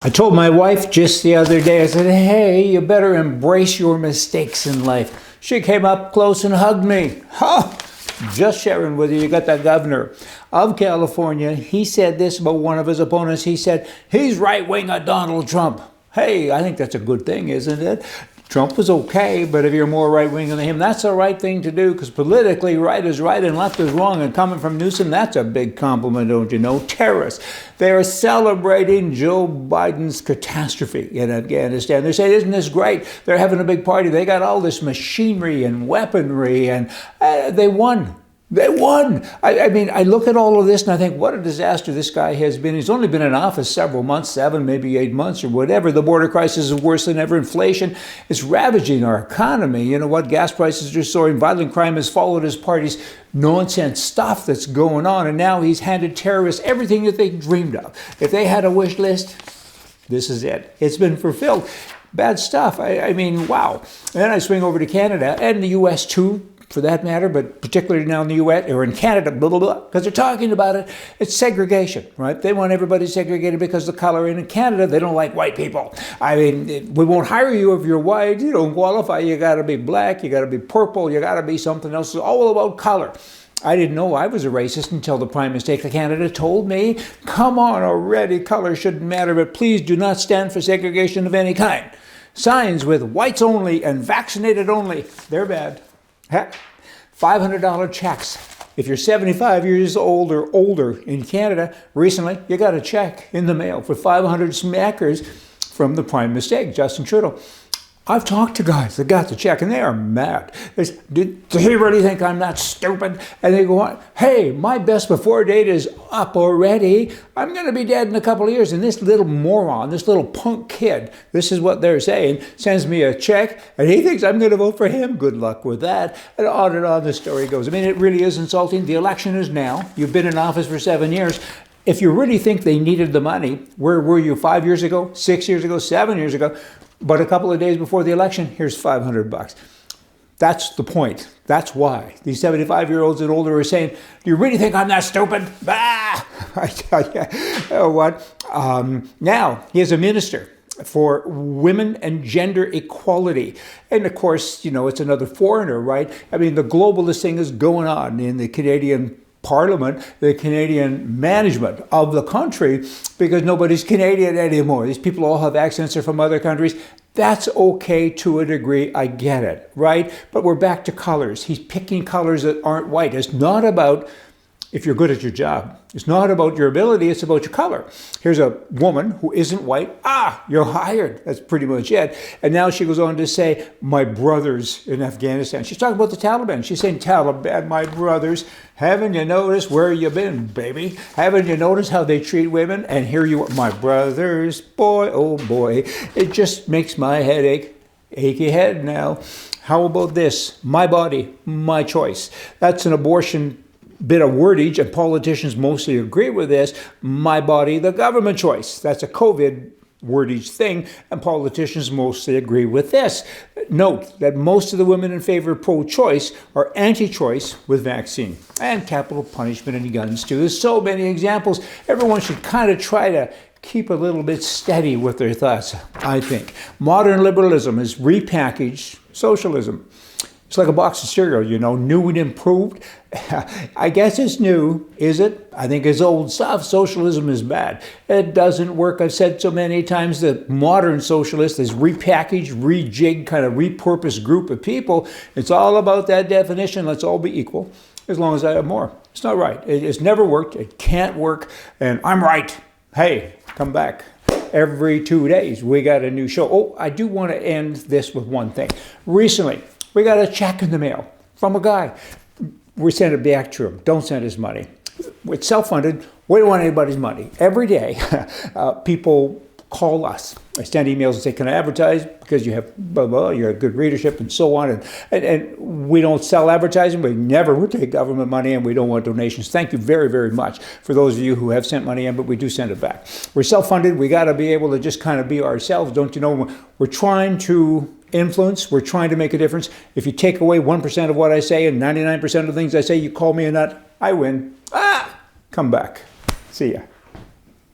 I told my wife just the other day, I said, hey, you better embrace your mistakes in life. She came up close and hugged me. Oh, just sharing with you, you got that governor of California. He said this about one of his opponents. He said, he's right-wing at Donald Trump. Hey, I think that's a good thing, isn't it? Trump was okay, but if you're more right-wing than him, that's the right thing to do, because politically right is right and left is wrong. And coming from Newsom, that's a big compliment, don't you know? Terrorists. They are celebrating Joe Biden's catastrophe in Afghanistan. They say, isn't this great? They're having a big party. They got all this machinery and weaponry, and they won. They won. I mean, I look at all of this and I think, what a disaster this guy has been. He's only been in office several months, 7, maybe 8 months or whatever. The border crisis is worse than ever. Inflation is ravaging our economy. You know what? Gas prices are soaring. Violent crime has followed his party's nonsense stuff that's going on. And now he's handed terrorists everything that they dreamed of. If they had a wish list, this is it. It's been fulfilled. Bad stuff. I mean, wow. And then I swing over to Canada and the U.S. too, for that matter, but particularly now in the U.S. or in Canada, blah, blah, blah, because they're talking about it. It's segregation, right? They want everybody segregated because of the color. And in Canada, they don't like white people. I mean, we won't hire you if you're white. You don't qualify. You got to be black. You got to be purple. You got to be something else. It's all about color. I didn't know I was a racist until the Prime Minister of Canada told me, come on already, color shouldn't matter, but please do not stand for segregation of any kind. Signs with whites only and vaccinated only, they're bad. Heck, $500 checks. If you're 75 years old or older in Canada, recently you got a check in the mail for 500 smackers from the Prime Minister, Justin Trudeau. I've talked to guys that got the check and they are mad. They say, do you really think I'm that stupid? And they go on, hey, my best before date is up already. I'm going to be dead in a couple of years. And this little moron, this little punk kid, this is what they're saying, sends me a check and he thinks I'm going to vote for him. Good luck with that. And on the story goes. I mean, it really is insulting. The election is now. You've been in office for 7 years. If you really think they needed the money, where were you 5 years ago, 6 years ago, 7 years ago? But a couple of days before the election, here's $500. That's the point. That's why these 75-year-olds and older are saying, do you really think I'm that stupid? Bah! I tell you, what? Now, he is a minister for women and gender equality. And of course, you know, it's another foreigner, right? I mean, the globalist thing is going on in the Canadian Parliament, the Canadian management of the country, because nobody's Canadian anymore. These people all have accents are from other countries. That's okay to a degree. I get it, right? But we're back to colors. He's picking colors that aren't white. It's not about if you're good at your job. It's not about your ability. It's about your color. Here's a woman who isn't white. You're hired. That's pretty much it. And now she goes on to say, my brothers in Afghanistan. She's talking about the Taliban. She's saying, Taliban, my brothers, haven't you noticed where you been, baby? Haven't you noticed how they treat women? And here you are, my brothers, boy, oh boy. It just makes my head ache. Achy head now. How about this? My body, my choice. That's an abortion bit of wordage, and politicians mostly agree with this. My body, the government choice. That's a COVID wordage thing, and politicians mostly agree with this. Note that most of the women in favor of pro-choice are anti-choice with vaccine and capital punishment and guns too. There's so many examples. Everyone should kind of try to keep a little bit steady with their thoughts, I think. Modern liberalism is repackaged socialism. It's like a box of cereal, you know, new and improved. I guess it's new, is it? I think it's old stuff. Socialism is bad. It doesn't work. I've said so many times that modern socialist is repackaged, rejigged, kind of repurposed group of people. It's all about that definition. Let's all be equal as long as I have more. It's not right. It's never worked. It can't work. And I'm right. Hey, come back. Every 2 days, we got a new show. Oh, I do want to end this with one thing. Recently, we got a check in the mail from a guy. We sent it back to him. Don't send his money. It's self-funded. We don't want anybody's money. Every day, people call us. I send emails and say, can I advertise? Because you have blah, blah, you have good readership and so on. And we don't sell advertising. We never would take government money and we don't want donations. Thank you very, very much for those of you who have sent money in, but we do send it back. We're self-funded. We got to be able to just kind of be ourselves. Don't you know? We're trying to influence. We're trying to make a difference. If you take away 1% of what I say and 99% of the things I say, you call me a nut, I win. Come back. See ya.